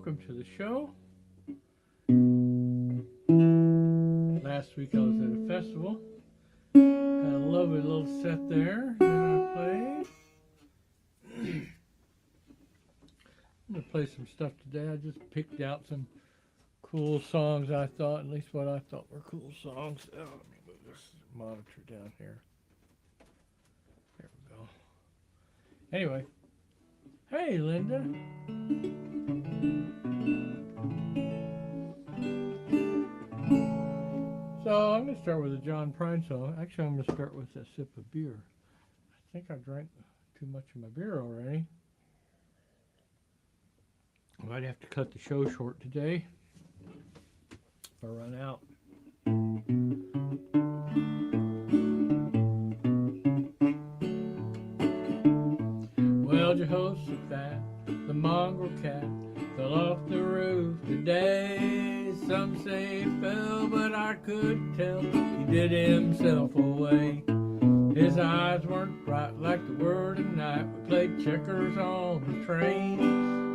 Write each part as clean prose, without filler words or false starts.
welcome to the show. Last week I was at a festival. Had a lovely little set there that I played. I'm going to play some stuff today. I just picked out some cool songs I thought, at least what I thought were cool songs. Oh, let me move this monitor down here. There we go. Anyway. Hey, Linda. So I'm going to start with a John Prine song. Actually, I'm going to start with a sip of beer. I think I drank too much of my beer already. I might have to cut the show short today if I run out. Well, Jehoshaphat, the mongrel cat, fell off the roof today. Some say he fell, but I couldn't tell. He did himself away. His eyes weren't bright like the word of night. We played checkers on the train.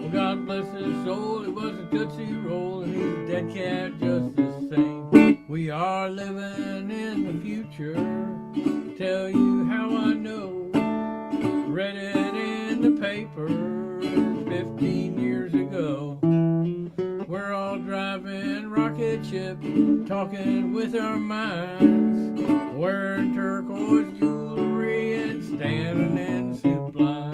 Well, God bless his soul, it was a Tootsie Roll, and he's a dead cat just the same. We are living in the future. Tell you how I know. Read it in the paper 15 years ago. We're all driving rocket ship, talking with our minds, wearing turquoise jewelry and standing in soup lines.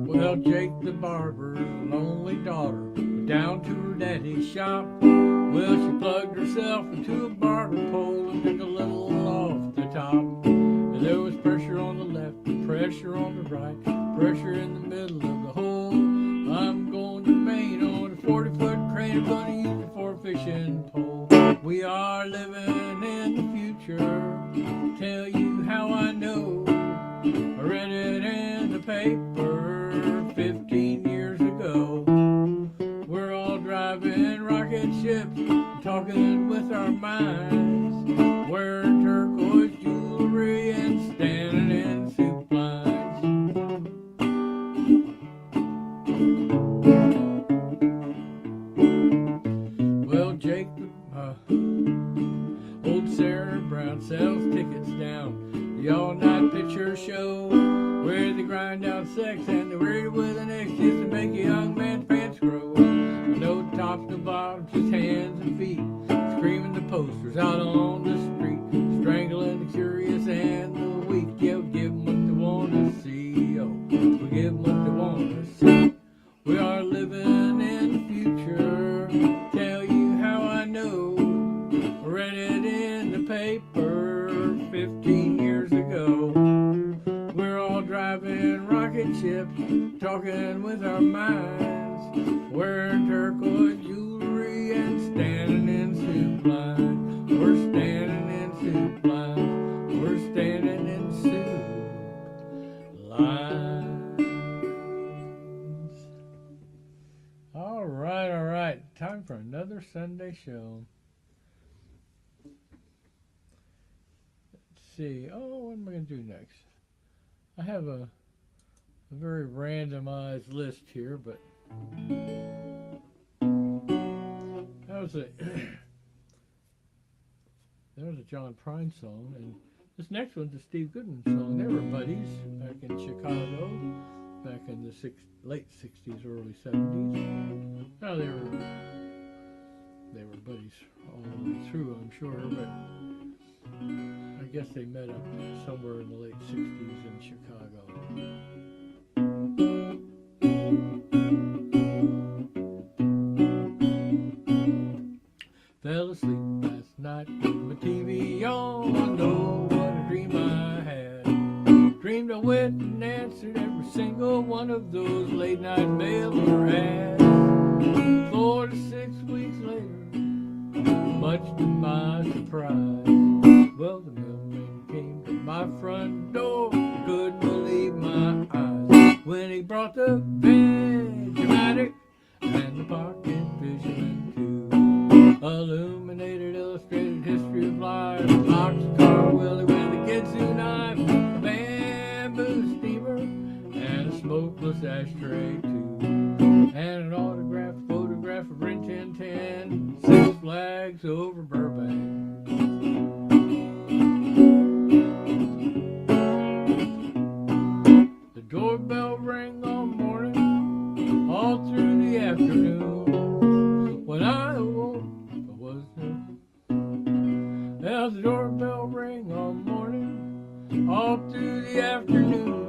Well, Jake the barber's lonely daughter went down to her daddy's shop. Well, she plugged herself into a barber pole and took a little off the top. And there was pressure on the left, pressure on the right, pressure in the middle of the hole. I'm going to Maine on a 40-foot crane. I'm going to use it for a fishing pole. We are living in the future. Tell you how I know. I read it in the paper 15 years ago. We're all driving rocket ships, talking with our minds, wearing turquoise jewelry and standing in soup lines. Well, Jake, old Sarah Brown sells tickets down the all-night picture show, where they grind out sex and they wear it with an X just to make a young man's pants grow. No tops, no bottoms, just hands and feet, screaming the posters out on the street, strangling the curious and the weak. Yeah, we give them what they want to see. Oh, we give them what they want to see. We are living in the future. Tell you how I know. I read it in the paper 15 years ago. We're all driving rocket ships, talking with our minds, wearing turquoise jewelry and standing in soup lines. We're standing in soup lines. We're standing in soup lines. All right. Time for another Sunday show. Let's see. Oh, what am I going to do next? I have a very randomized list here, but that was a John Prine song, and this next one's a Steve Goodman song. They were buddies back in Chicago, back in the late 60s, early 70s. Now they were buddies all the way through, I'm sure, but I guess they met up somewhere in the late 60s in Chicago. Fell asleep last night with my TV on. I know what a dream I had. Dreamed I went and answered every single one of those late night mail or ads. 4 to 6 weeks later, much to my surprise, well, the mailman came to my front door. Couldn't believe my eyes when he brought the Vegematic and the pocket fisherman too. Illuminated, illustrated history of life, boxcar Willie with a kidsu knife, a band close ashtray too, and an autographed photograph of Rin Tin Tin, Six Flags over Burbank. The doorbell rang all morning, all through the afternoon. When I awoke, I was new. Now the doorbell rang all morning, all through the afternoon.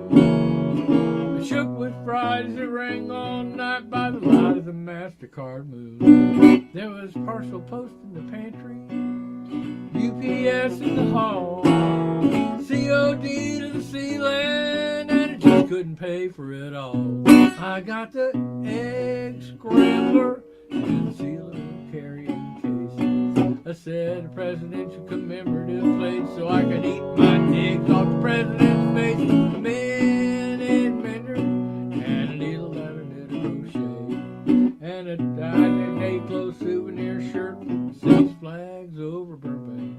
I shook with fright as it rang all night by the light of the MasterCard moon. There was parcel post in the pantry, UPS in the hall, COD to the ceiling, and it just couldn't pay for it all. I got the egg scrambler and the seal of carrying cases. I said a presidential commemorative plate so I could eat my eggs off the president's face. A minute mender and a needle that I did a crochet, and a dyed clothes souvenir shirt from Six Flags over Burbank.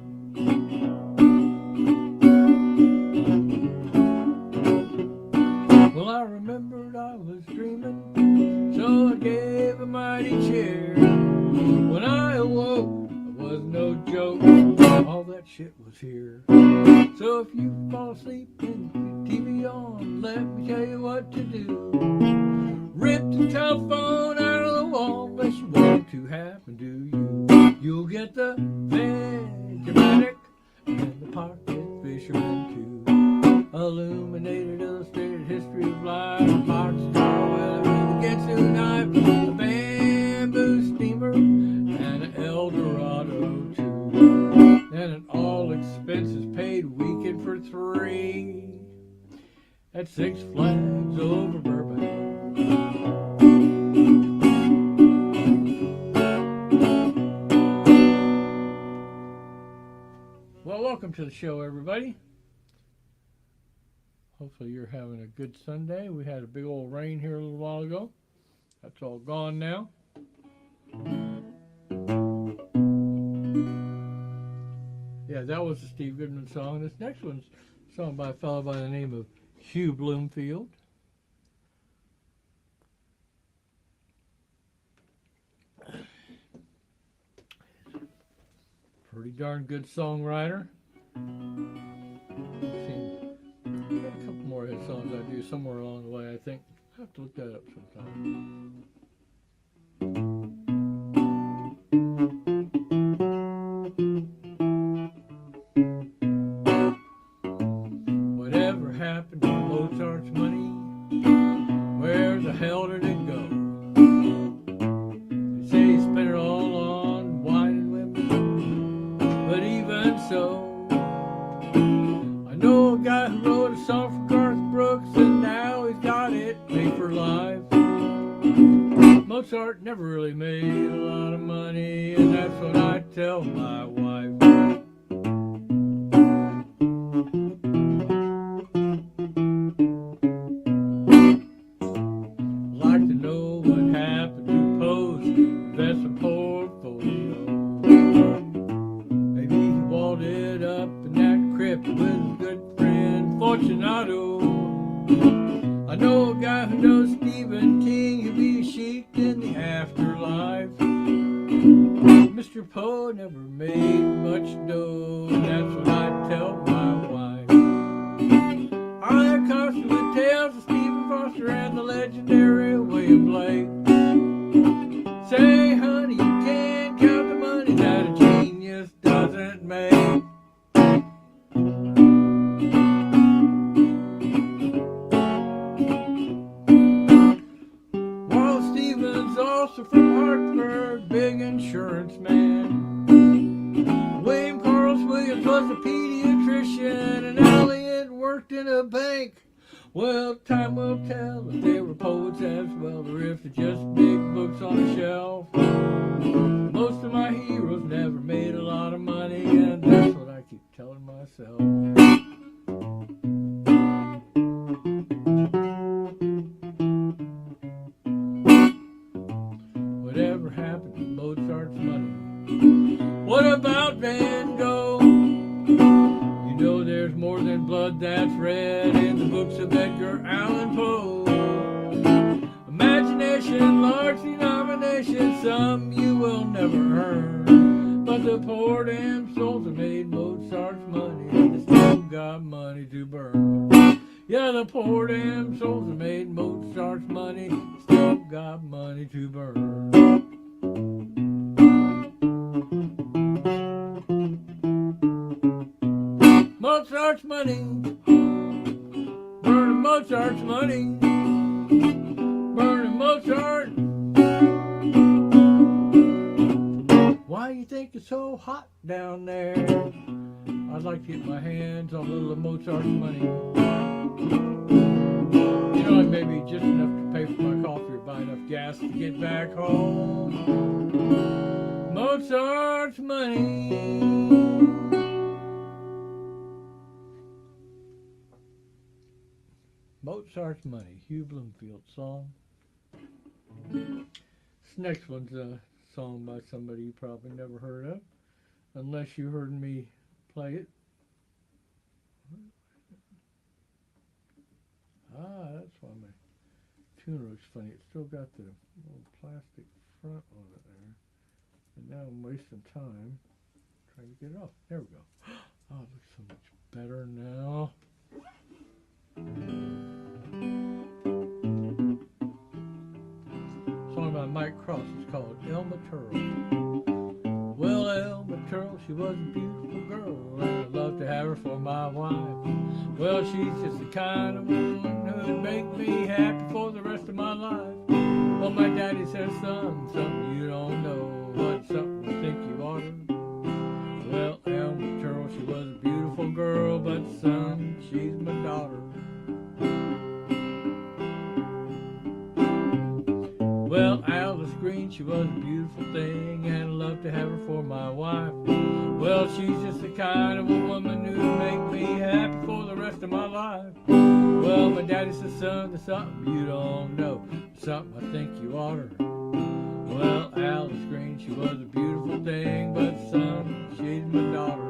Well, I remembered I was dreaming, so I gave a mighty cheer. When I awoke, I was no joke, all that shit was here. So if you fall asleep and the TV on, let me tell you what to do. Rip the telephone out of the wall, unless you want to happen to you. You'll get the Vegematic and the Pocket Fisherman too. Illuminated, illustrated history of life, a boxcar with a Getsu knife, a bamboo steamer, and an Eldorado too. And an all expenses paid weekend for 3 at Six Flags over Burbank. Well, welcome to the show, everybody. Hopefully you're having a good Sunday. We had a big old rain here a little while ago. That's all gone now. Yeah, that was a Steve Goodman song. This next one's sung by a fellow by the name of Hugh Bloomfield. Pretty darn good songwriter. A couple more hit songs I do somewhere along the way, I think. I'll have to look that up sometime. Whatever happened to Mozart's money? Where the hell did it go? They say he spent it all on wine and women, but even so, I know a guy who wrote a song for Garth Brooks, and now he's got it paid for life. Mozart never really made a lot of money, and that's what I tell my wife. I'd like to know what happened to Poe's investment portfolio. Maybe he walled it up in that crypt with his good friend Fortunato. I know a guy who knows Stephen King, he'll be sheiked in the afterlife. Mr. Poe never made much dough, and that's what I tell my wife. I accosted with tales of Stephen Foster and the legendary William Blake. Say, honey, you can't count the money that a genius doesn't make. Also from Hartford, big insurance man. William Carlos Williams was a pediatrician, and Elliot worked in a bank. Well, time will tell if they were poets as well, or if they're just big books on a shelf. Most of my heroes never made a lot of money, and that's what I keep telling myself. Whatever happened to Mozart's money? What about Van Gogh? You know there's more than blood that's red in the books of Edgar Allan Poe. nation, large denomination, some you will never heard. But the poor damn souls have made Mozart's money, and they still got money to burn. Yeah, the poor damn souls have made Mozart's money, still got money to burn. Mozart's money, burning Mozart's money, burning Mozart. Why you think it's so hot down there? I'd like to get my hands on a little of Mozart's money. You know, maybe just enough to pay for my coffee or buy enough gas to get back home. Mozart's money. Mozart's Money, Hugh Bloomfield song. This next one's a song by somebody you probably never heard of, unless you heard me play it. Ah, that's why my tuner looks funny. It's still got the little plastic front on it there. And now I'm wasting time trying to get it off. There we go. Oh, it looks so much better now. Song by Mike Cross. It's called Elma Turl. Well, Elma Turl, she was a beautiful girl, and I'd love to have her for my wife. Well, she's just the kind of woman who'd make me happy for the rest of my life. Well, my daddy says, son, something you don't know, but something I think you ought to. Well, Elma Turl, she was a beautiful girl, but son, she's my daughter. Well, Alice Green, she was a beautiful thing, and I'd love to have her for my wife. Well, she's just the kind of a woman who'd make me happy for the rest of my life. Well, my daddy says, son, there's something you don't know, something I think you ought to. Well, Alice Green, she was a beautiful thing, but son, she's my daughter.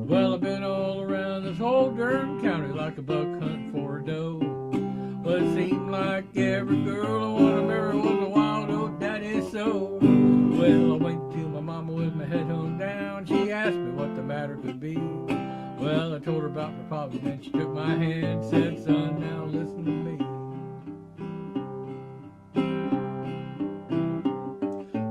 Well, I've been all around this whole darn county like a buck hunting for a doe. Well, it seemed like every girl I want to marry was a wild old daddy so. Well, I went to my mama with my head hung down. She asked me what the matter could be. Well, I told her about my problem, and she took my hand, said, son, now listen to me.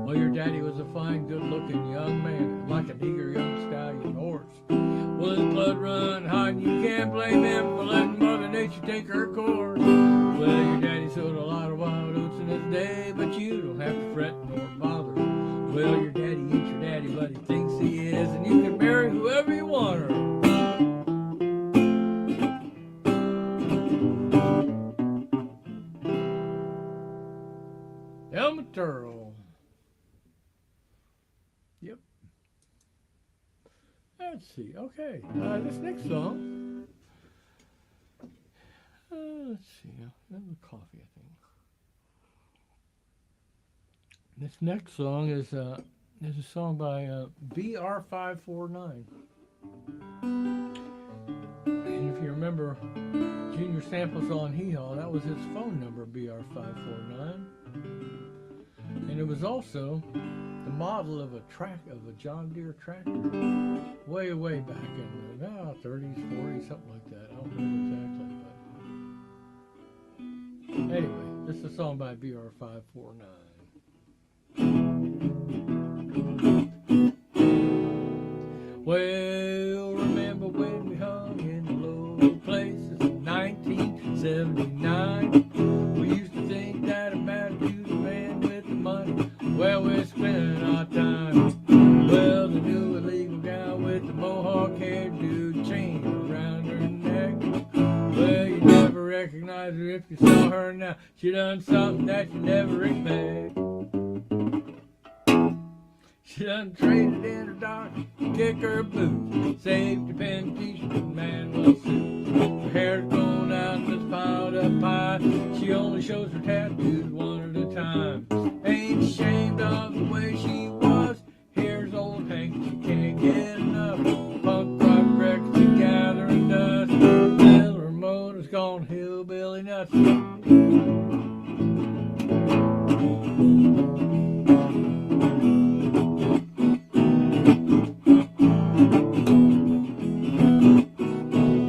Well, your daddy was a fine, good-looking young man, like an eager young stallion horse. Well, his blood run hot, and you can't blame him for letting Mother Nature take her course. Well, your daddy sowed a lot of wild oats in his day, but you don't have to fret nor bother. Well, your daddy ain't your daddy, but he thinks he is, and you can marry whoever you want her. Elma Turl. Yep. Let's see. Okay. This next song. Let's see. Another coffee, I think. This next song is a song by BR549. And if you remember Junior Samples on Hee Haw, that was his phone number, BR549. And it was also the model of a John Deere tractor, way back in the 30s, 40s, something like that. I don't remember exactly, but anyway, this is a song by BR549. Well, remember when we hung in the low places in 1979? We used to think that it mattered to the man with the money. Well, we're spending our time. Well, the new illegal gal with the mohawk hairdo, chain around her neck. Well, you never recognize her if you saw her now. She done something that you never expect. She done traded in her doctor, kick her boots, safety pin, t-shirt, and manual suit. Her hair's grown out and it's piled up high. She only shows her tattoos one at a time. Ain't ashamed of the way she was. Here's old Hank, she can't get enough. Punk rock records are gathering dust. Well, her motor's gone nuts.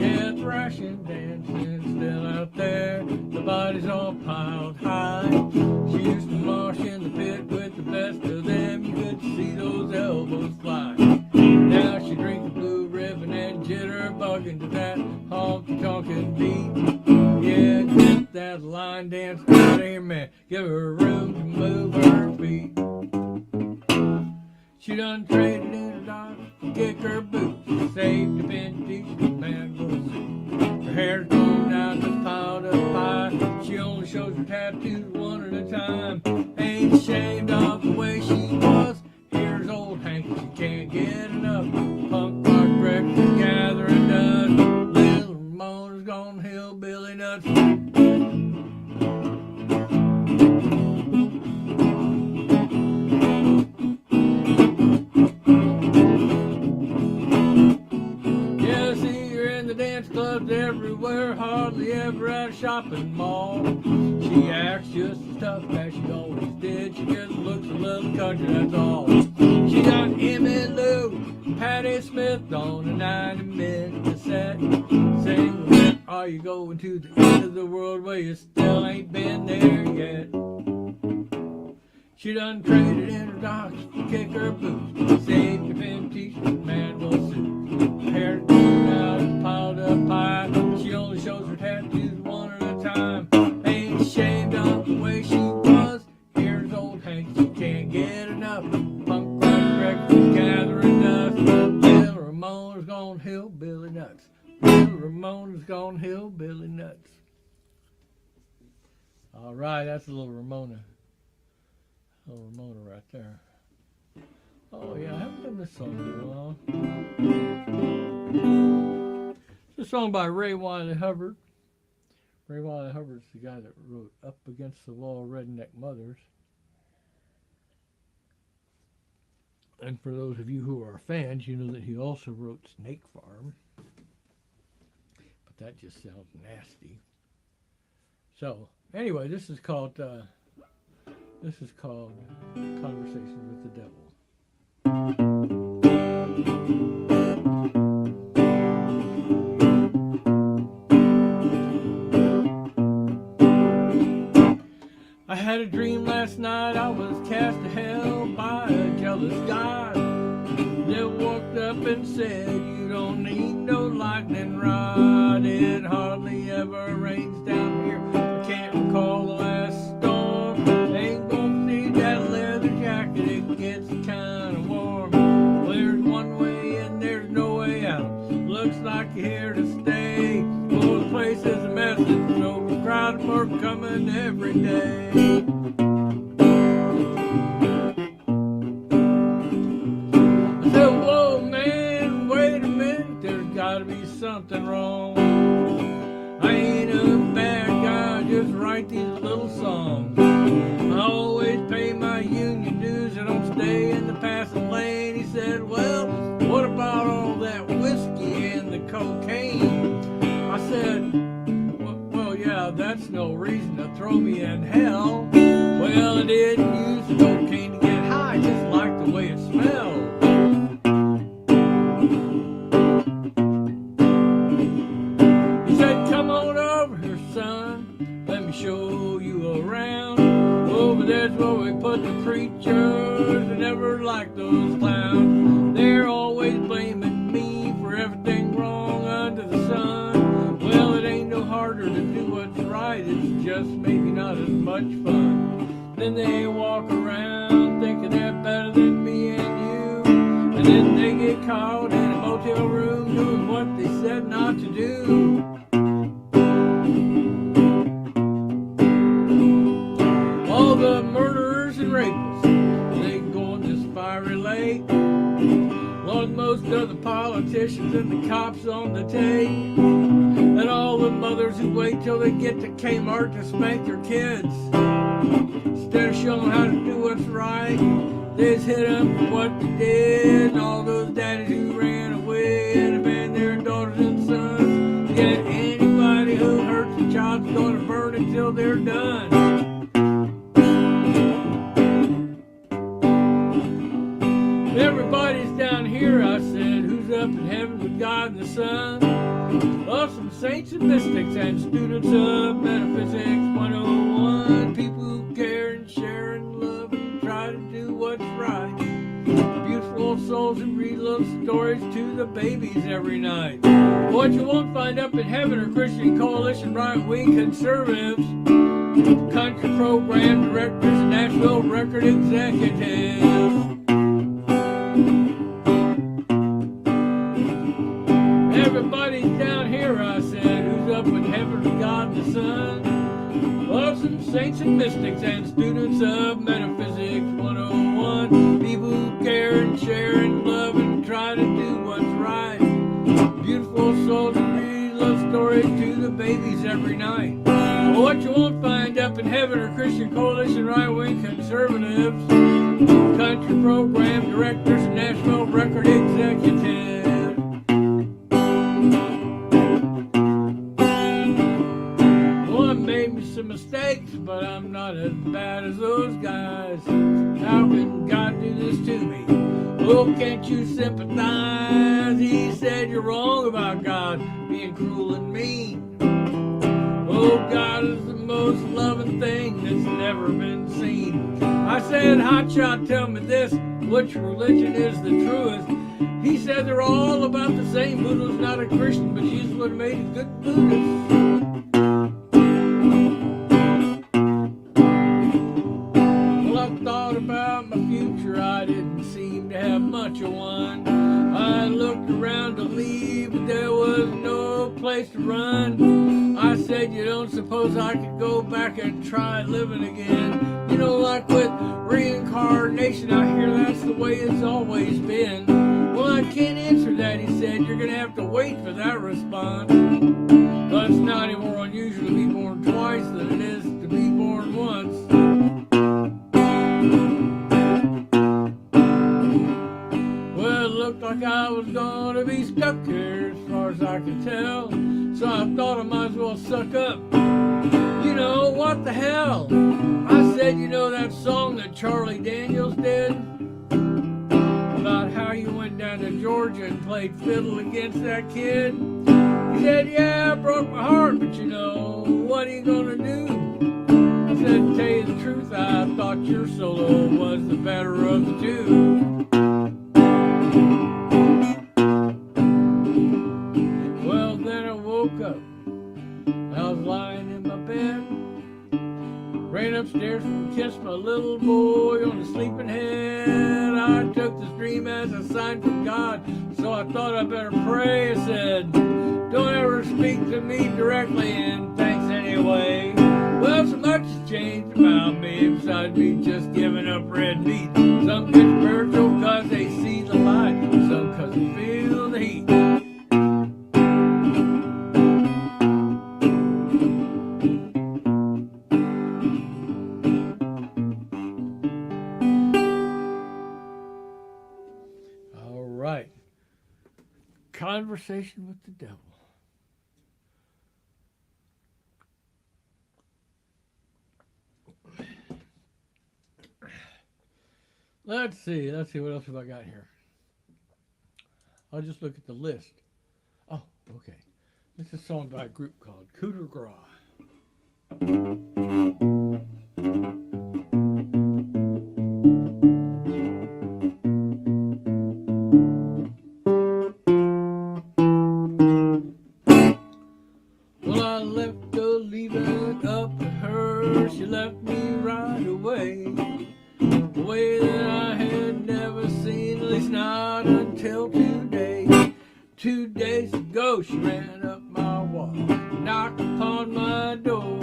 Yeah, thrashing, dancing, still out there. The bodies all piled high. She used to march in the pit with the best of them. You could see those elbows fly. Now she drinks a blue ribbon and jitterbugging to that honky-tonkin' beat. Yeah, get that line dance out of here, man. Give her room to move her feet. She done traded in her dog to kick her boots. Saved a vintage mango suit. Her hair's grown out and piled up high. She only shows her tattoos one at a time. Ain't ashamed of the way she was. Here's old Hank, she can't get enough. Punk rock breakfast gathering dust. Little Ramona's gone hillbilly nuts. Yeah, I see her in the dance clubs everywhere, hardly ever at a shopping mall. She acts just as tough as she always did. She just looks a little country, that's all. She got Emmy Lou, Patti Smith on a 90-minute cassette. Saying, when are you going to the end of the world where you still ain't been there yet? She done traded in her docks to kick her boots. Saved her vintage mango suit. Her hair's grown out and piled up high. She only shows her tattoos one at a time. Ain't ashamed of the way she was. Here's old Hank, she can't get enough. Punk rock breakfast gathering dust. Little Ramona's gone hillbilly nuts. Little Ramona's gone hillbilly nuts. All right, that's a little Ramona. Little Ramona right there. Oh yeah, I haven't done this song in a while. It's a song by Ray Wiley Hubbard. Ray Wiley Hubbard's the guy that wrote Up Against the Wall, Redneck Mothers. And for those of you who are fans, you know that he also wrote Snake Farm. But that just sounds nasty. So, anyway, this is called Conversations with the Devil. I had a dream last night I was cast to hell by a jealous God that walked up and said, you don't need no lightning rod. It hardly ever rains down here. I can't recall the last storm. Ain't gonna see that leather jacket, it gets kinda warm. Well, there's one way and there's no way out. Looks like you're here to stay. Oh, the place is a message, so the crowd more coming every day. I said, whoa man, wait a minute, there's gotta be something wrong. I ain't a bad guy, just write these little songs. I always pay my union dues, I don't stay in the passing lane. He said, well, what about all that whiskey and the cocaine? I said, well, yeah, that's no reason to throw me in hell. Well, I didn't use the cocaine to get high, just like the way it smelled. He said, come on over here, son, let me show you around. Over there's where we put the preachers. I never liked those clowns. They're always blaming me for everything wrong under the sun. Well, it ain't no harder to do what's right, it's just maybe not as much fun. Then they walk around thinking they're better than me and you, and then they get caught in a motel room doing what they said not to do. All the murderers and rapists, they go in this fiery lake. Lord, most of the politicians and the cops on the take, and all the mothers who wait till they get to Kmart to spank their kids. Instead of showing them how to do what's right, they just hit them for what they did. And all those daddies who ran away and abandoned their daughters and sons. Yet anybody who hurts a child's gonna burn up in heaven with God and the Son. Love some saints and mystics and students of Metaphysics 101. People who care and share and love and try to do what's right. Beautiful souls who read love stories to the babies every night. What you won't find up in heaven are Christian coalition right-wing conservatives, country program directors, and Nashville record executives. Everybody's down here, I said, who's up in heaven with God the Son. Love some saints and mystics and students of Metaphysics 101. People who care and share and love and try to do what's right. Beautiful souls who read love stories to the babies every night. What you won't find up in heaven are Christian coalition right-wing conservatives, country program directors, and Nashville record executives. Well, I made me some mistakes, but I'm not as bad as those guys. How can God do this to me? Oh, can't you sympathize? He said you're wrong about God being cruel and mean. Oh, God is the most loving thing that's never been seen. I said, hotshot, tell me this, which religion is the truest? He said they're all about the same. Buddha's not a Christian, but Jesus would have made a good Buddhist. Well, I thought about my future, I didn't seem to have much of one. I looked around to leave, but there was no place to run. I said, you don't suppose I could go back and try living again? You know, like with reincarnation, I hear that's the way it's always been. Well, I can't answer that, he said. You're going to have to wait for that response. But it's not any more unusual to be born twice than it is to be born once. Well, it looked like I was going to be stuck here as far as I could tell. So I thought I might as well suck up. You know, what the hell? I said, you know that song that Charlie Daniels did? About how you went down to Georgia and played fiddle against that kid? He said, yeah, it broke my heart, but you know, what are you gonna do? I said, to tell you the truth, I thought your solo was the better of the two. Well, then I woke up. I was lying in my bed, ran upstairs and kissed my little boy on his sleeping head. I took this dream as a sign from God, so I thought I better pray. I said, don't ever speak to me directly, and thanks anyway. Well, so much has changed about me, besides me just giving up red meat. Some get spiritual cause they see the light, some cause they feel the heat. Conversation with the devil. Let's see what else have I got here. I'll just look at the list. Oh, okay. This is a song by a group called Coup de Grace. She ran up my wall, knocked upon my door,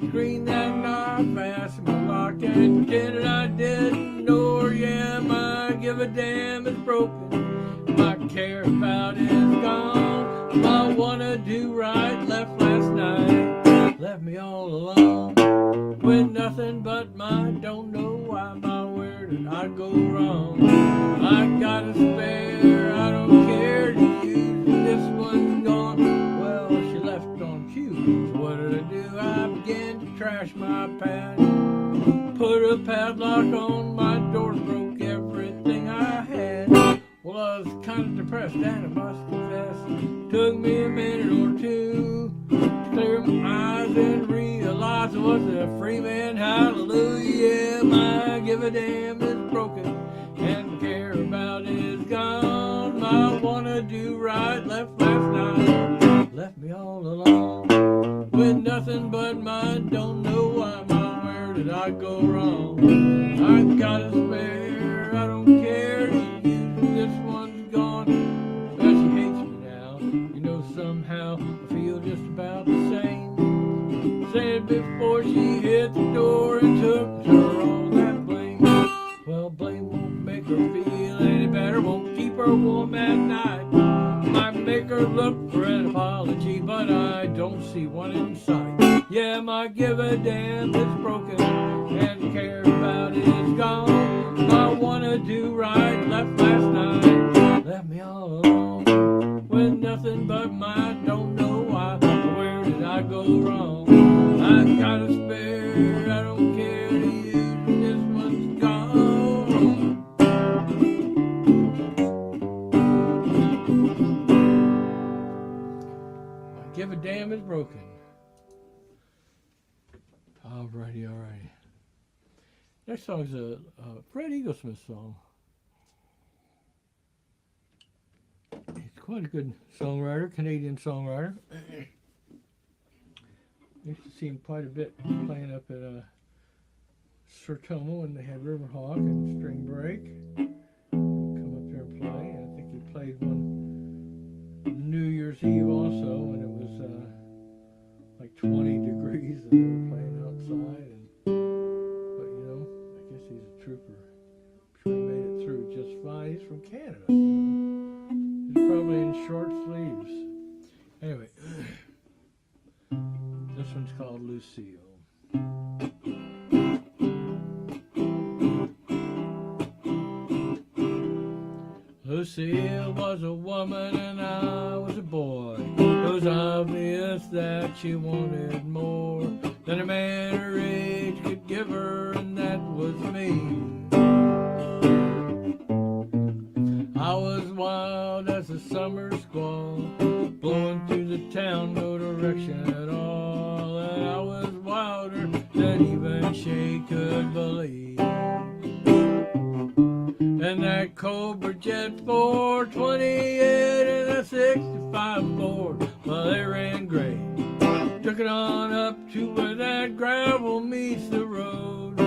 screamed that I fastened my lock and pretended I didn't know her. Yeah, my give a damn is broken, my care about is gone. My wanna do right left last night, left me all alone with nothing but my don't know why. My where did I go wrong? I got a spare, I don't care to use. This one's gone. Well, she left on cue. So what did I do? I began to trash my past. Put a padlock on my door, broke everything I had. Well, I was kind of depressed. fast, and I must confess, took me a minute or two to clear my eyes and realize I was a free man. Hallelujah, my give a damn is broken, and care about is gone. My wanna do right left last night, left me all alone with nothing but mine. Don't know why, Mom, where did I go wrong? I got a spare, I don't care to use it. This one's gone. Well, she hates me now. You know, somehow I feel just about the same. Said before she hit the door and took her all that blame. Well, blame won't make her feel any better, won't keep her warm at night. Might make her look for an apology, but I don't see one in sight. Yeah, my give a damn is broken, and care about is gone. I wanna do right left last night, left me all alone with nothing but mine. Don't know why, where did I go wrong? I got a spare, I don't care to use, this one's gone. My give a damn is broken. Alrighty. Next song's a Fred Eaglesmith song. He's quite a good songwriter, Canadian songwriter. Used to see him quite a bit playing up at Sertoma when they had Riverhawk and Spring Break. Come up there and play. And I think he played one New Year's Eve also when it was like 20 degrees and they were playing outside. But you know, I guess he's a trooper. I'm sure he made it through just fine. He's from Canada. You know. He's probably in short sleeves. Anyway, this one's called Lucille. Lucille was a woman and I was a boy. It was obvious that she wanted more than a man her age could give her, and that was me. I was wild as a summer squall, blowing through the town, no direction at all. And I was wilder than even she could believe. And that Cobra Jet 428 and a 65 Ford, well, they ran great. Took it on up to where that gravel meets the road.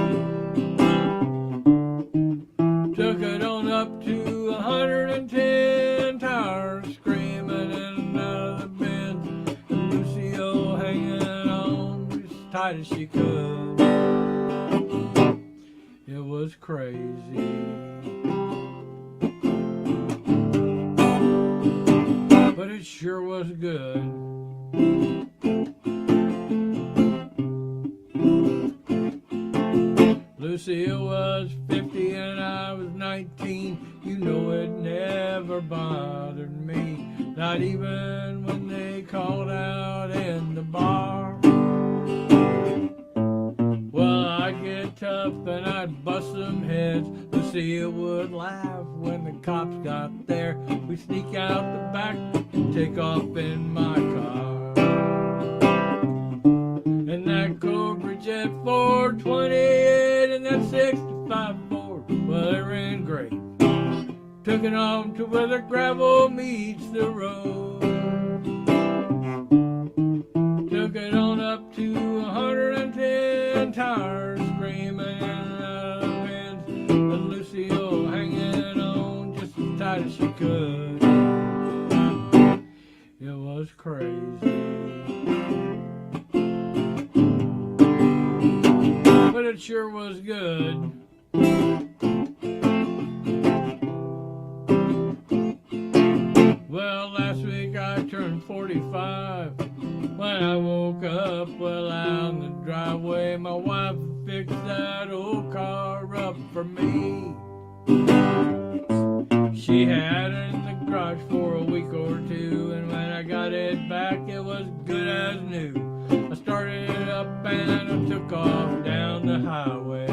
Took it on up to 110 tires, screaming in and out of the bends, and Lucille hanging on as tight as she could. It was crazy, but it sure was good. Lucille was 50 and I was 19. You know it never bothered me, not even when they called out in the bar. Well, I'd get tough and I'd bust some heads. Lucille would laugh when the cops got there. We'd sneak out the back and take off in my car. And that Cobra Jet 428 and that 65 Ford, well, they ran great. Took it on to where the gravel meets the road. Took it on up to 110 tires, screaming in and out of the bends, and Lucille hanging on just as tight as she could. It was crazy, but it sure was good. Well, last week I turned 45. When I woke up, well, out in the driveway, my wife fixed that old car up for me. She had it in the garage for a week or two, and when I got it back, it was good as new. I started it up and I took off down the highway.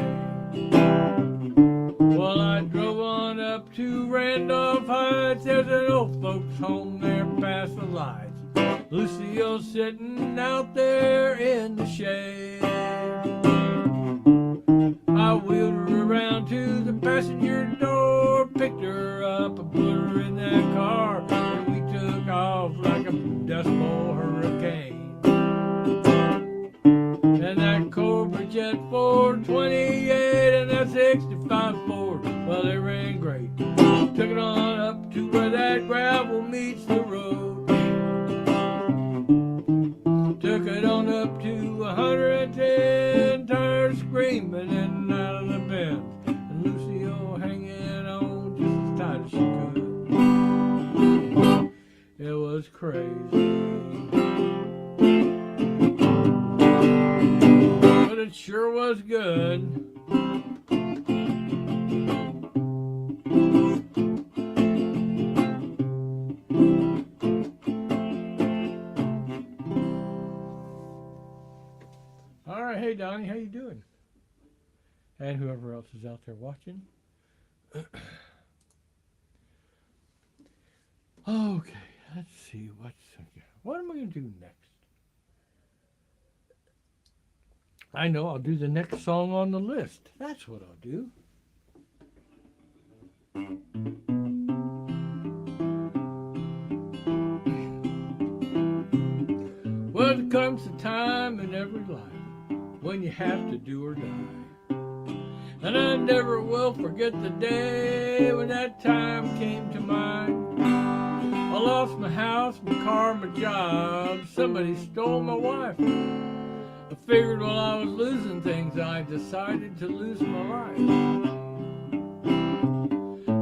Well, I drove on up to Randolph Heights. There's an old folks home there past the lights. Lucille sitting out there in the shade. I wheeled her around to the passenger door, picked her up and put her in that car, and we took off like a dust bowl hurricane. And that Cobra Jet 428 and that 65 Ford, well, they ran great. Took it on up to where that gravel meets the road. Took it on up to 110, tires screaming and out of the bend, and Lucille hanging on just as tight as she could. It was crazy, but it sure was good. All right, hey Donnie, how you doing? And whoever else is out there watching. Okay, let's see what am I going to do next? I know, I'll do the next song on the list. That's what I'll do. Well, there comes a time in every life when you have to do or die. And I never will forget the day when that time came to mind. I lost my house, my car, my job. Somebody stole my wife. I figured while I was losing things, I decided to lose my life.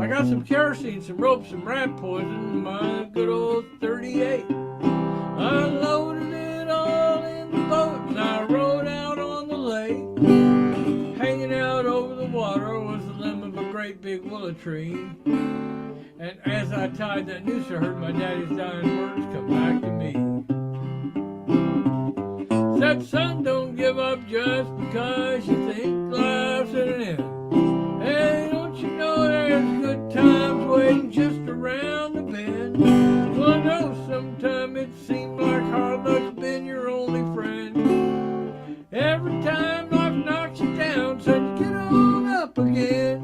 I got some kerosene, some rope, some rat poison, my good old 38. I loaded it all in the boat and I rode out on the lake. Hanging out over the water was the limb of a great big willow tree. And as I tied that noose, I heard my daddy's dying words come back to me. Said, son, don't give up just because you think life's at an end. Hey, don't you know there's good times waiting just around the bend? Well, I know sometimes it seems like hard luck's been your only friend. Every time life knocks you down, son, get on up again.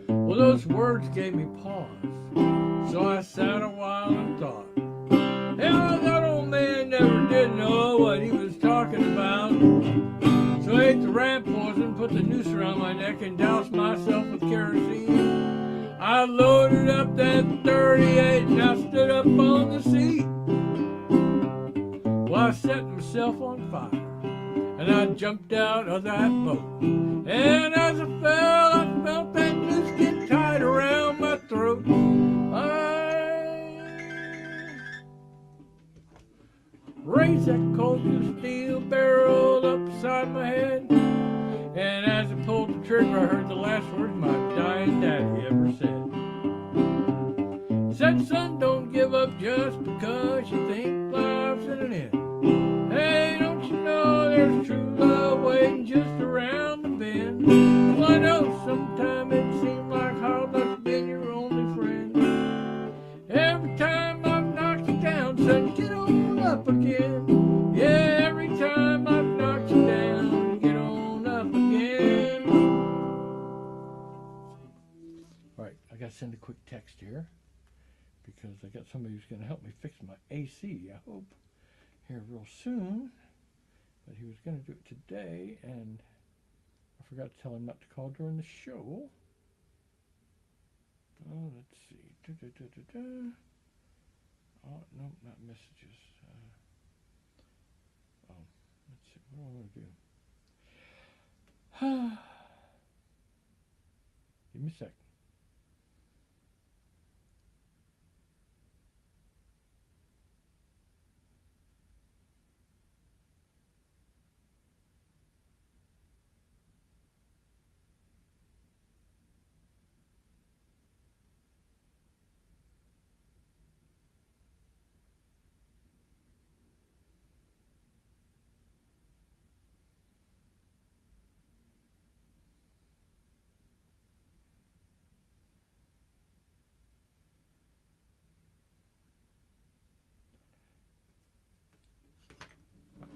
Well, those words gave me pause, so I sat a while and thought. Hell, that old man never did know what he was talking about. So I ate the rat poison, put the noose around my neck, and doused myself with kerosene. I loaded up that 38 and I stood up on the seat. Well, I set myself on fire and I jumped out of that boat. And as I fell, I felt that noose get tied around my throat. I raised that cold steel barrel up beside my head. And as I pulled the trigger, I heard the last words my dying daddy ever said. He said, son, don't give up just because you think life's at an end. Hey, don't you know there's true love waiting just around the bend? Well, I know sometimes it seems like hard luck's been your only friend. Every time I've knocked you down, son, get on up again. Yeah, every time I've knocked you down, get on up again. All right, I got to send a quick text here because I got somebody who's going to help me fix my AC, I hope, here real soon. But he was going to do it today, and I forgot to tell him not to call during the show. Oh, let's see. Oh, no, not messages. Let's see. What do I want to do? Give me a sec.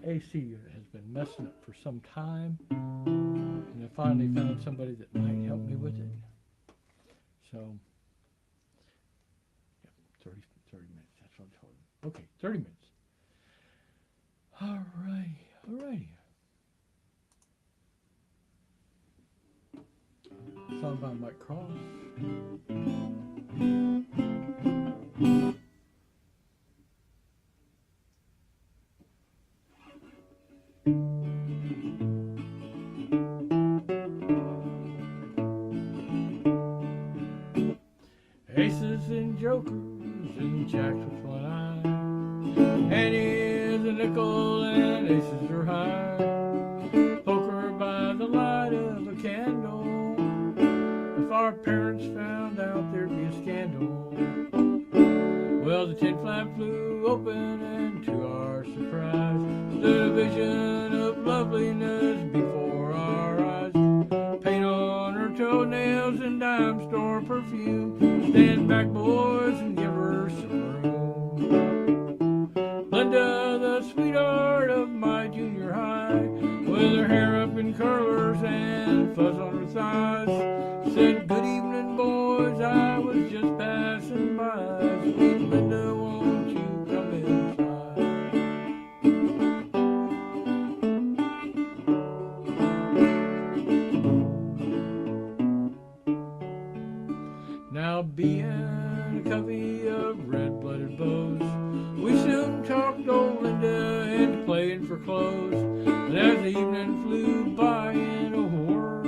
AC unit has been messing up for some time, and I finally found somebody that might help me with it. So, yeah, 30 minutes. That's what I told him. Okay, 30 minutes. All righty. Song by Mike Cross. Aces and jokers and jacks with one eye. Annie is a nickel and aces are high. Poker by the light of a candle. If our parents found out there'd be a scandal. Well, the tin flap flew open, and to our surprise, the vision of loveliness before our eyes. Paint on her toenails and dime store perfume. Stand back, boys, and give her some room. Linda, the sweetheart of my junior high, with her hair up in curlers and fuzz on her thighs, said, "Good evening, boys, I was just passing by. Sweet Linda, won't you come inside?" Now being a covey of red-blooded beaux, we soon talked old Linda into playing for clothes. But as the evening flew by in a whirl,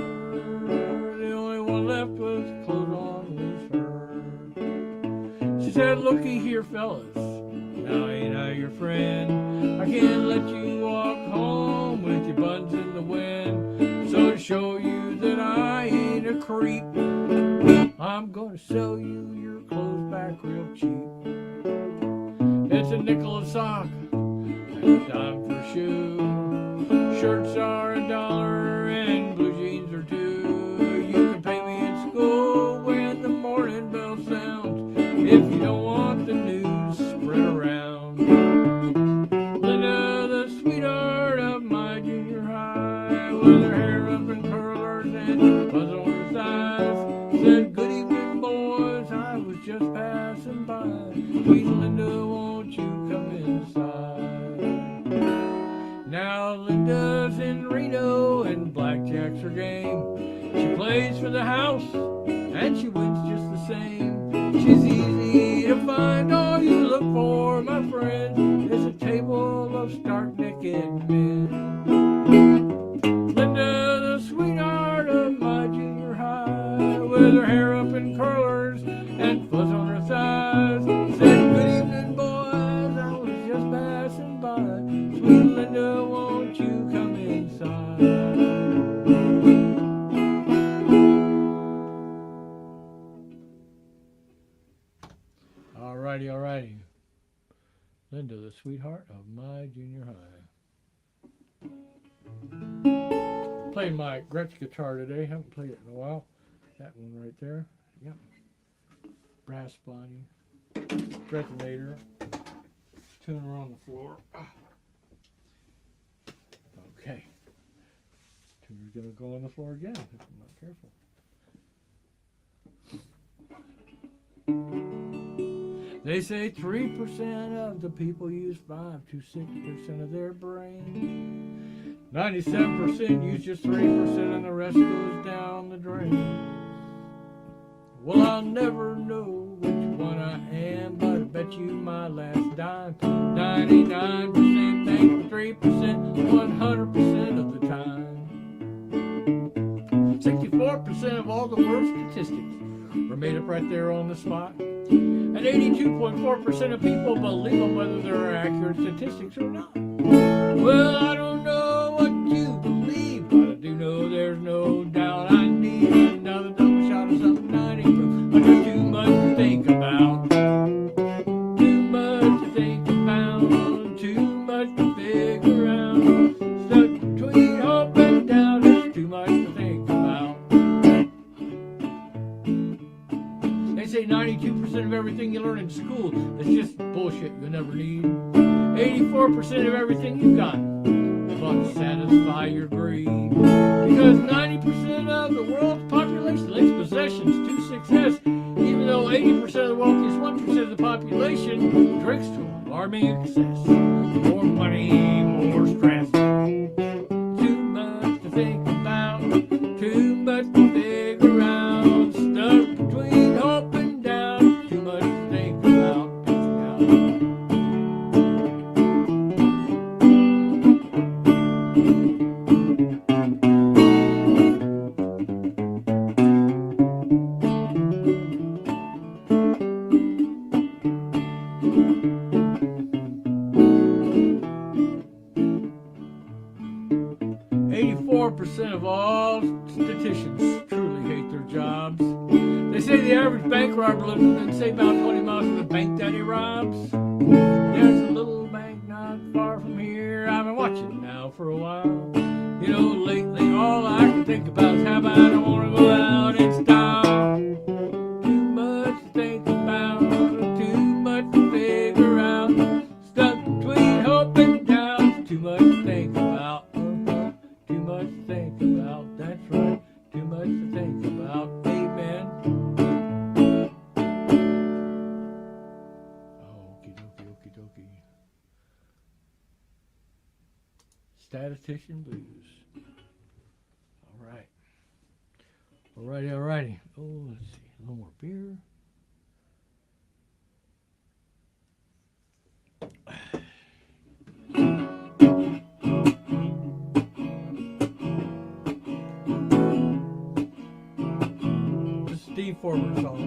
the only one left was clothes on was her. She said, "Looky here, fellas, now ain't I your friend? I can't let you walk home with your buns in the wind. So to show you that I ain't a creep, I'm gonna sell you your clothes back real cheap. It's a nickel a sock and a dime for a shoe. Shirts are $1 and blue jeans are $2. You can pay me in school when the morning bell sounds, if you don't want the news spread around." Linda, the sweetheart of my junior high, with her hair up in curlers and fuzz on her thighs, said, "Good evening, boys, I was just passing by. Sweet Linda, won't you come inside?" Now Linda's in Reno and blackjack's her game. She plays for the house and she wins just the same. She's easy to find. All you look for, my friend, is a table of stark naked men. Linda, the sweetheart of my junior high, with her hair up in curlers and fuzz on her thighs, said, "Good evening, boys, I was just passing by. Sweet Linda, won't you come inside?" All righty. Linda, the sweetheart of my junior high. Playing my Gretsch guitar today. Haven't played it in a while. That one right there. Yep. Brass body. Resonator. Tuner on the floor. Okay. Tuner's going to go on the floor again if I'm not careful. They say 3% of the people use 5 to 6% of their brain. 97% use just 3% and the rest goes down the drain. Well, I'll never know which one I am, but I bet you my last dime. 99% thanks for 3%, 100% of the time. 64% of all the world's statistics were made up right there on the spot. And 82.4% of people believe them whether they're accurate statistics or not. Well, I don't know what you believe, but I do know there's no doubt I need another double shot of something 90 proof. I got too much to think about. Too much to think about. Too much to figure out. Stuck between up and down. It's too much to think about. They say 92% of everything you learn in school is just bullshit you'll never need. 84% of everything you got but satisfy your greed. Because 90% of the world's population links possessions to success, even though 80% of the wealthiest 1% of the population drinks to alarming excess. More money, more stress. Too much to think about, too much to figure out. Stuck between up and down, too much to think about. 84% of all statisticians truly hate their jobs. They say the average bank robber lives within, say, about 20 miles of the bank that he robs. There's a little bank not far from here. I've been watching now for a while. You know, lately all I can think about is how about I want to go out and stop. Too much to think about, too much to figure out. Stuck between hope and doubt, too much to think about. Too much to think about, that's right. Too much to think about, amen. Okie dokie. Statistician blues. Alrighty. Oh, let's see. A little more beer. Steve Forward song.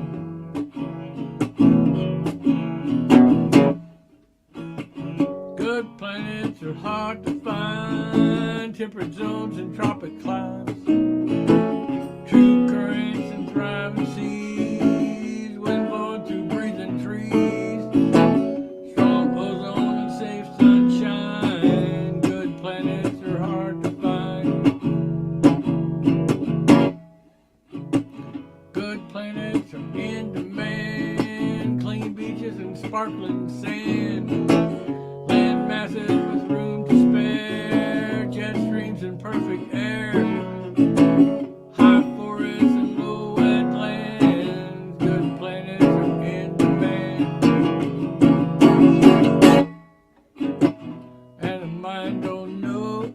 Good planets are hard to find, temperate zones and tropic climes, true currents and thriving seas, wind blowing through breathing trees, strong ozone and safe sunshine. Good planets are hard to find. Good planets are in demand, clean beaches and sparkling sand, land masses with room to spare, jet streams and perfect air, high forests and low wetlands. Good planets are in demand, and the mind don't know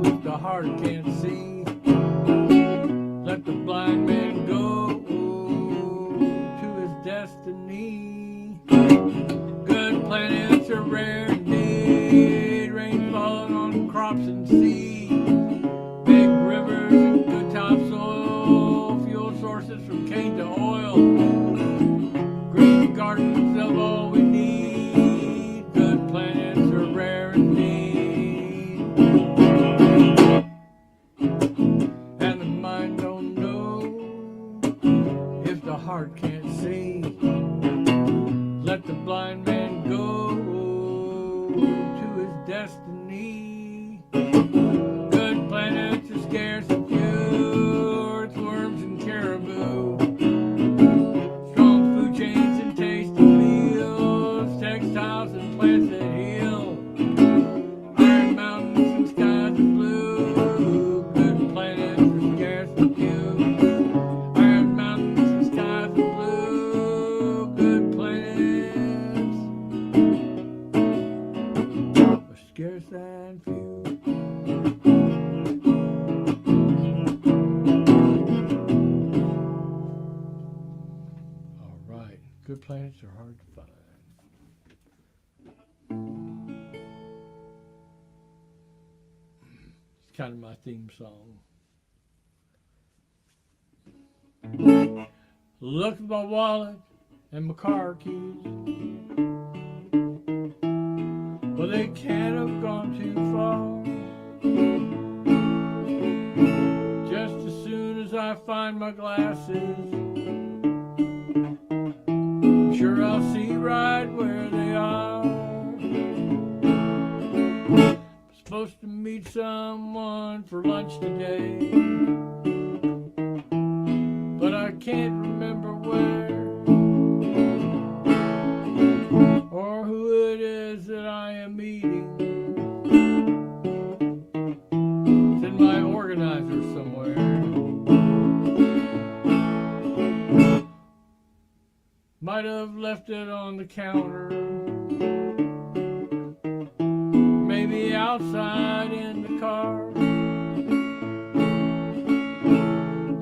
if the heart can't see. Let the blind man go to his destiny. Good planets are rare indeed, rain falling on crops and seed, big rivers and good topsoil, fuel sources from cane to oil, green gardens of all we need. Good planets are rare indeed, and the mind don't know if the heart can't see. Let the blind man go to his destiny. Good planets are scarce and few, earthworms and caribou, strong food chains and tasty meals, textiles and plants that heal, iron mountains and skies of blue. Good planets are scarce and few, iron mountains and skies of blue. Good planets are scarce and few. All right, good planets are hard to find. It's kind of my theme song. Look at my wallet and my car keys. Well, they can't have gone too far. Just as soon as I find my glasses, I'm sure I'll see right where they are. I'm supposed to meet someone for lunch today, but I can't remember where or who it is that I am meeting. Might have left it on the counter, maybe outside in the car.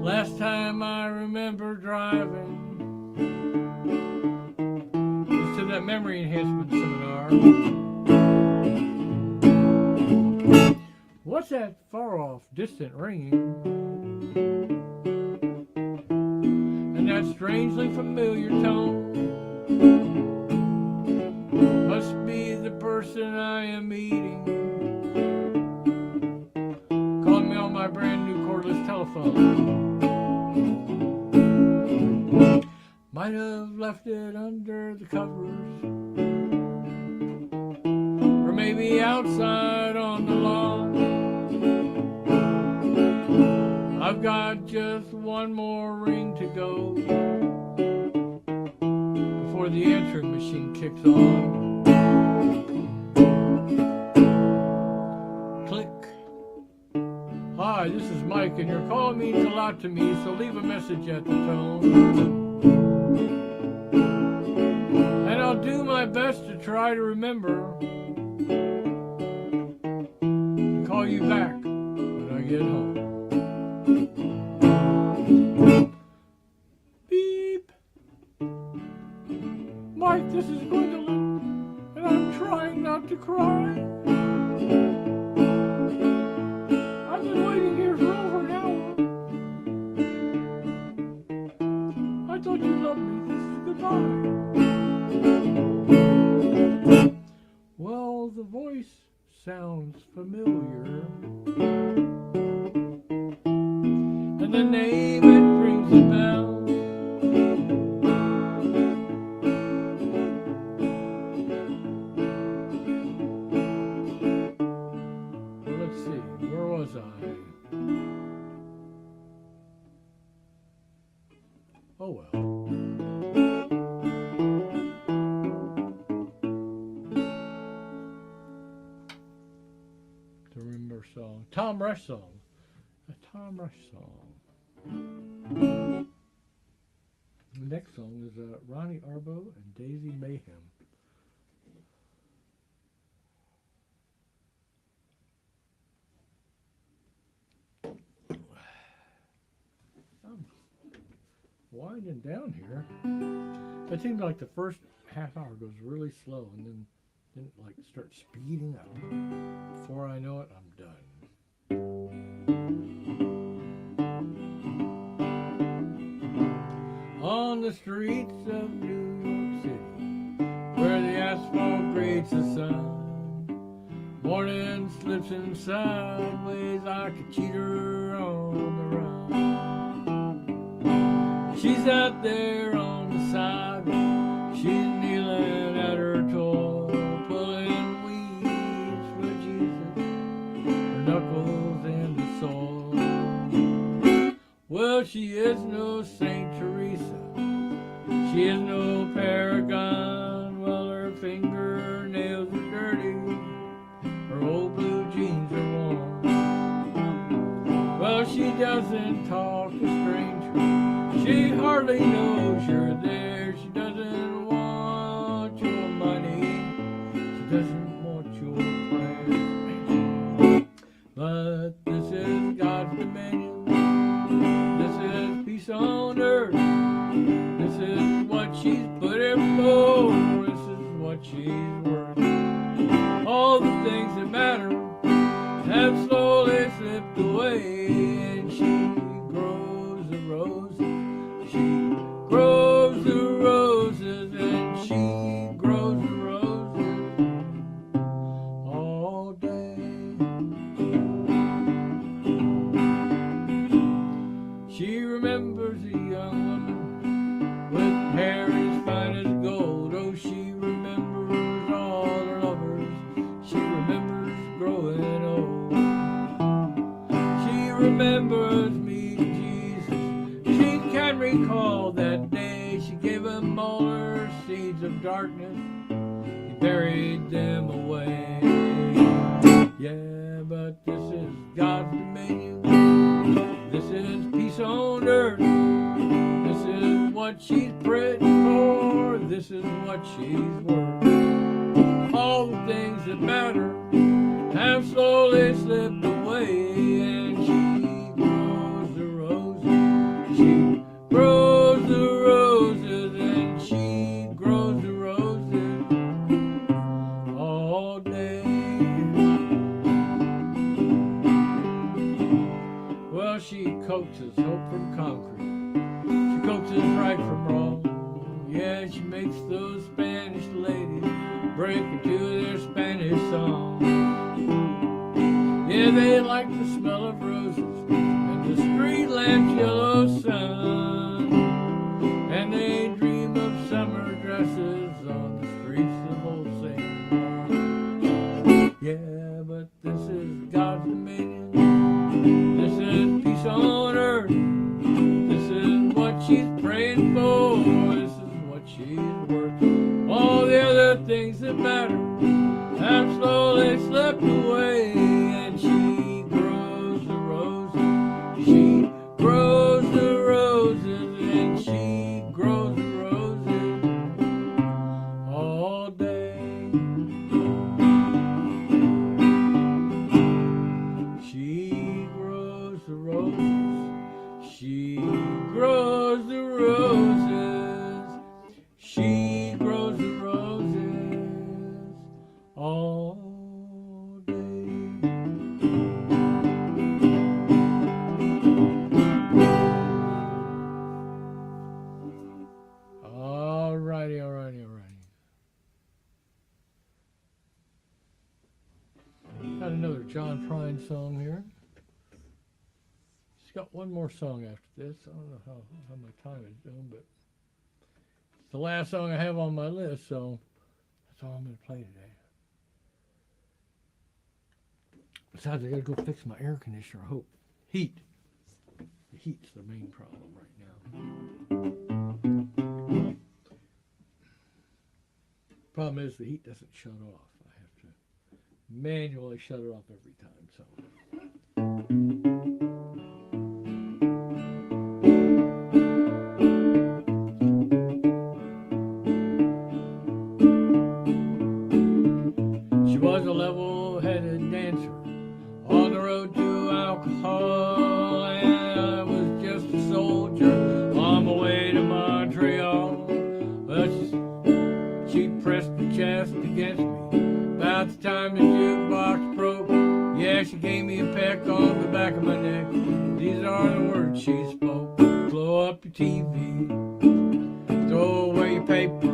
Last time I remember driving was to that memory enhancement seminar. What's that far off, distant ringing? And that strangely familiar tone must be the person I am meeting. Calling me on my brand new cordless telephone. Might have left it under the covers, or maybe outside on the lawn. I've got just one more ring to go before the answering machine kicks on. Click. Hi, this is Mike, and your call means a lot to me, so leave a message at the tone. And I'll do my best to try to remember to call you back when I get home. Beep. Mike, this is Gwendolyn, and I'm trying not to cry. I've been waiting here for over an hour. I thought you loved me. This is goodbye. Well, the voice sounds familiar, and the name, it rings a bell. Well, let's see, where was I? Oh well. Song. Tom Rush song. A Tom Rush song. The next song is Ronnie Arbo and Daisy Mayhem. I'm winding down here. It seems like the first half hour goes really slow and then like start speeding up. Before I know it, I'm done. On the streets of New York City, where the asphalt grates the sun, morning slips in sideways like a cheater on the run. She's out there on the sidewalk, she's kneeling at her toil, pulling weeds for Jesus, her knuckles in the soil. Well, she is no Saint Teresa, she is no paragon. Well, her fingernails are dirty, her old blue jeans are worn. Well, she doesn't talk to strangers, she hardly knows you're there. She doesn't want your money, she doesn't want your prayers. But this is God's dominion, this is peace on earth, this is what she's put it for, this is what she's worth. All the things that matter have slowly slipped away, and she grows the roses, she grows the roses, and she grows the roses all day. She remembers a young woman with hair as fine as gold. Oh, she remembers all her lovers, she remembers growing old. She remembers meeting Jesus, she can recall that day. She gave him all her seeds of darkness, he buried them away. Yeah, but this is God's dominion, this is peace on earth, this is what what she's praying for. This is what she's worth. All the things that matter have slowly slipped away, and she grows the roses. She grows the roses, and she grows the roses all day. Well, she coaxes hope from concrete. She coaxes right from wrong. Yeah, she makes those Spanish ladies break into their Spanish song. Yeah, they like the smell of roses and the street lamp's yellow sun, and they dream of summer dresses on the streets of old St. Paul. Yeah, but this is God's dominion. This is peace on earth. This is what she's praying for. This is what she's worth. All the other things that matter have slowly slipped away, and she grows the roses. She grows the roses, and she grows the roses all day. She grows the roses. She grows the roses. She grows the roses all day. Alrighty. Got another John Prine song here. He's got one more song after this. I don't know how my time is doing, but it's the last song I have on my list, so that's all I'm going to play today. Besides, I got to go fix my air conditioner. I hope. Heat. The heat's the main problem right now. Problem is the heat doesn't shut off. I have to manually shut it off every time. So. She was a level-headed dancer on the road to alcohol, and I was just a soldier on my way to Montreal. Well, she pressed her chest against me about the time the jukebox broke. Yeah, she gave me a peck on the back of my neck. These are the words she spoke. Blow up your TV, throw away your paper,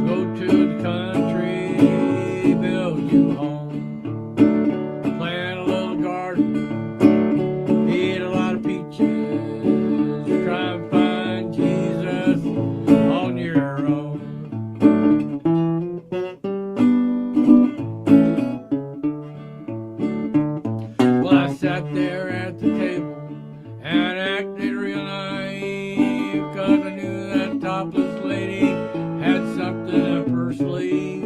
go to the country, build you a home, plant a little garden, eat a lot of peaches, try and find Jesus on your own. Well, I sat there at the table and acted real naive, 'cause I knew that topless lady had something up her sleeve.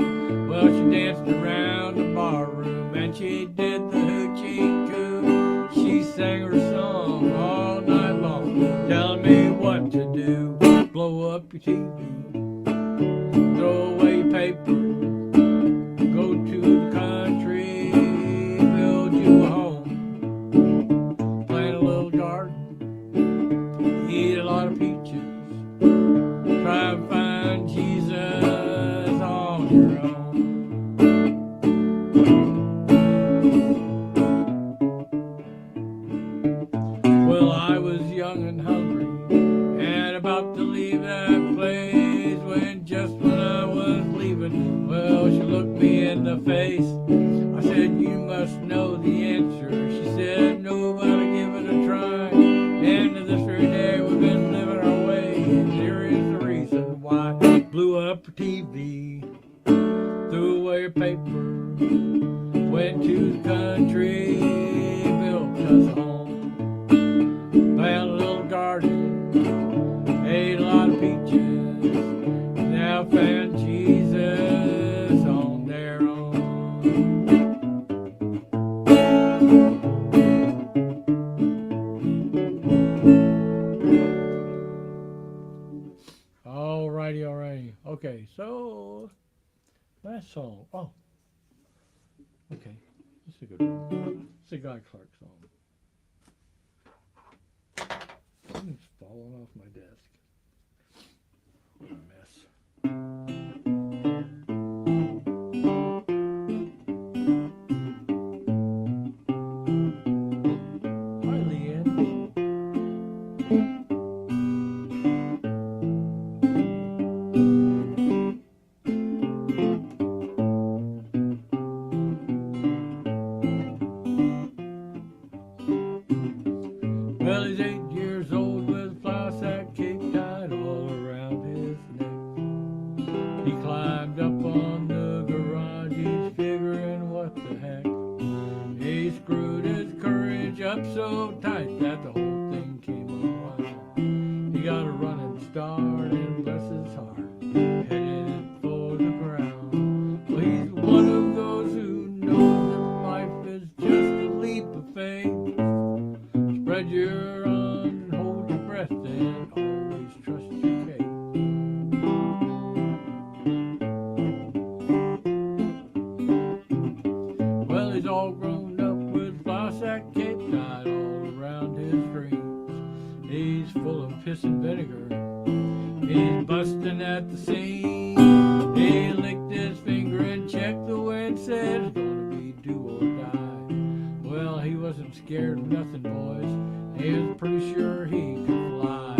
Well, she danced around the bar room and she did the hoochie coo. She sang her song all night long, telling me what to do. Blow up your TV, throw away your paper, go to the country, build you a home, plant a little garden, eat a lot of peaches, try and find Jesus on your own. Well, I was young and hungry and about to leave that place, when just when I was leaving, well, she looked me in the face. I said, you must know the answer. She said, no, but I give it a try. And to this very day we've been living our way, and here is the reason why. Blew up her TV, threw away her paper, went to the country, built us a home, planted a little garden, ate a lot of peaches, now found Jesus on their own. alrighty. Okay, so last song. Oh, okay. This is a good one. It's a Guy Clark song. Something's falling off my desk. What a mess. Hi, Leanne. Well, he's 8 years old with a flour sack cape tied all around his neck. He climbed up on the garage, he's figuring what the heck. He screwed his courage up so tight that the whole thing came unwound. He got a running start and bless his heart, headed for the ground. Well, he's one of those who knows that life is just a leap of faith. Spread your arms and hold your breath and always trust your faith. Well, he's all grown up with flour sack cape tied all around his dreams. He's full of piss and vinegar. He's busting at the seams. He licked his finger and checked the wind, said it's gonna be do or die. Well, he wasn't scared of nothing, boys. He was pretty sure he could fly.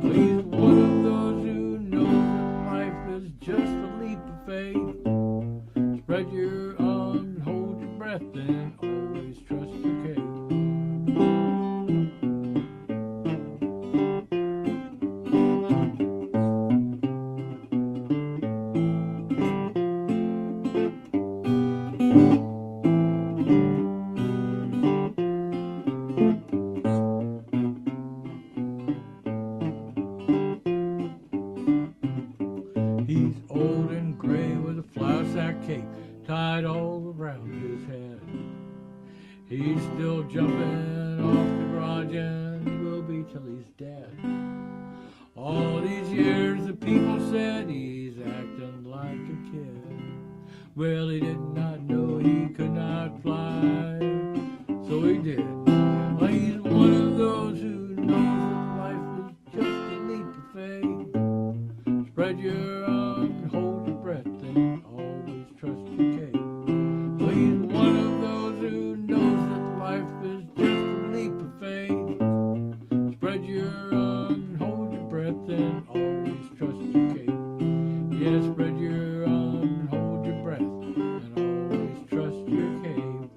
But he's one of those who knows that life is just a leap of faith. Spread your arms and hold your breath and always trust your case. He's old and gray with a flour sack cape tied all around his head. He's still jumping off the garage and will be till he's dead. All these years the people said he's acting like a kid. Well, he did not know he could not fly, so he did. Well, he's one of those who knows that life is just a leap of faith. Spread your arms and hold your breath and always trust your case. Well, he's one of those who knows that life is just a leap of faith. Spread your arms and hold your breath and always trust your case. Yeah, spread your arms and hold your breath and always trust your cave.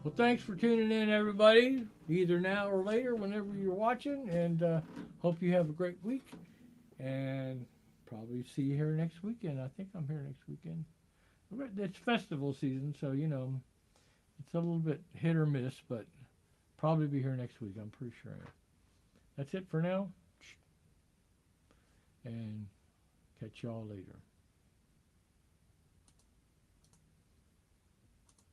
Well, thanks for tuning in, everybody, either now or later, whenever you're watching, and hope you have a great week, and probably see you here next weekend. I think I'm here next weekend. It's festival season, so, you know, it's a little bit hit or miss, but probably be here next week. I'm pretty sure I am. That's it for now, and catch y'all later.